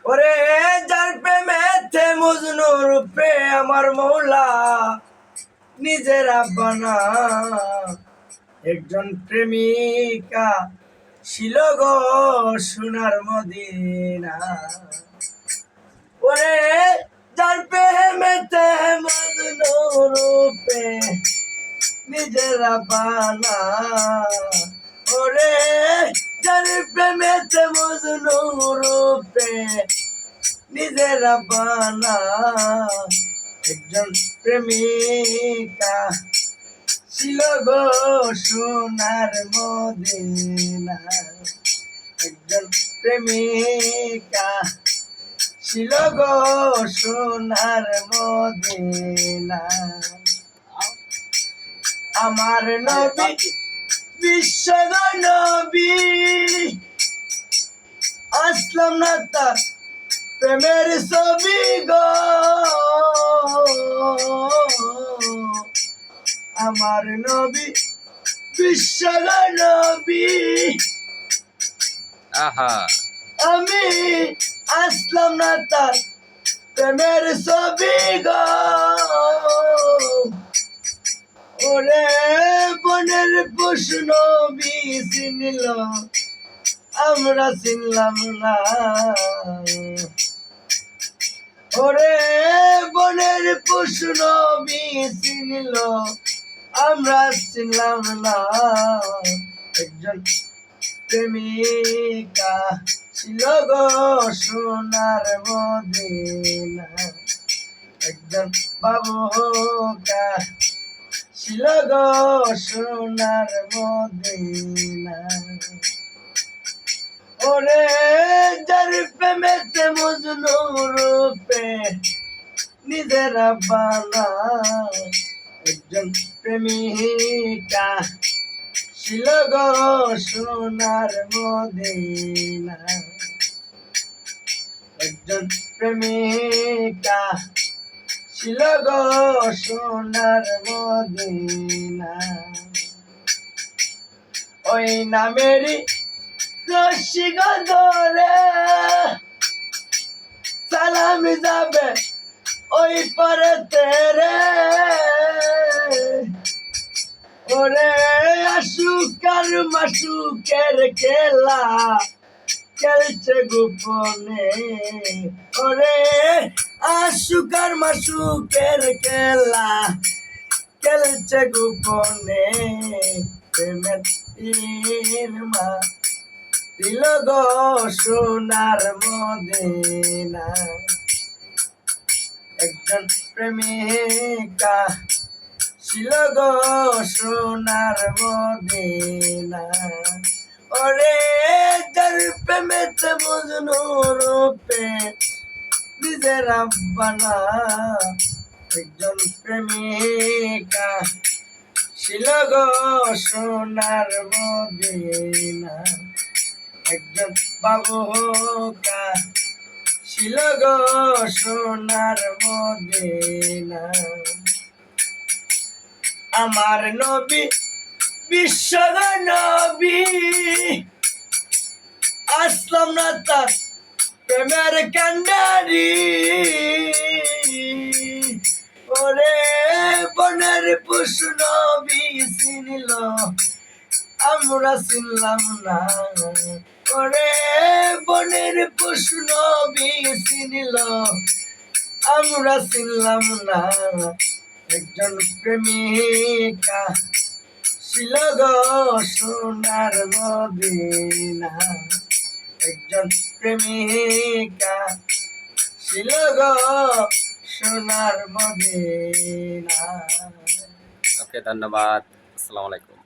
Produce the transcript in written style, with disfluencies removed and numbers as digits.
ওরে যার প্রেমেতে মজনু রূপে আমার মৌলা নিজের আব্বানা একজন প্রেমিকা ছিল গো সোনার মদিনা। ওরে যার প্রেমেতে মজনু রূপে নিজের আব্বানা, ওরে যার প্রেমেতে মজনু রূপে নিজের আব্বানা একজন প্রেমিকা ছিল গো সোনার মদিনা। একজন প্রেমিকা ছিল গো সোনার মদিনা। আমার নবী বিশ্ব নবী আসলাম না তার প্রেমের ছবি গো। আমার নবী বিশ্ব নবী, আহা আমি আসলাম না তার প্রেমের ছবি গো। ওরে বনের পশু নবী চিনিল, আমরা চিনলাম না। ওরে বনের পশু নবী চিনিল, আমরা চিনলাম না। একজন প্রেমিকা ছিল গো সোনার মদিনা। একজন বাবুকা ছিল গো সোনার মদিনা। ওরে যার প্রেমেতে মজনু রূপে নিজের আব্বানা একজন প্রেমিকা ছিল গো সোনার মদিনা। একজন প্রেমিকা ছিল গো সোনার মদিনা। ওই নামেরই রশি ধরে সালাম যাবে ওই পরে তেরে। ওরে আশুকার মাসুকের খেলা খেলছে গোপনে। ওরে আশুকার মাসুকের খেলা খেলছে গোপনে। প্রেমের মা দিল গো সোনার মদিনা। একজন প্রেমিকা ছিল গো সোনার মদিনা। ওরে যার প্রেমেতে মজনু রূপে নিজের আব্বানা একজন প্রেমিকা ছিল গো সোনার মদিনা। একজন বাবুকা ছিল গো সোনার মদিনা। আমার নবী বিশ্ব নবী আসলাম না তার প্রেমের কান্ডারি। ওরে বনের পশু নবী চিনিল, আমরা চিনলাম না। ওরে বনের পশু নবী চিনিল, আমরা চিনলাম না। একজন প্রেমিকা ছিল গো সোনার মদিনা। একজন প্রেমিকা ছিল গো সোনার মদিনা। ওকে, ধন্যবাদ। আসসালামু আলাইকুম।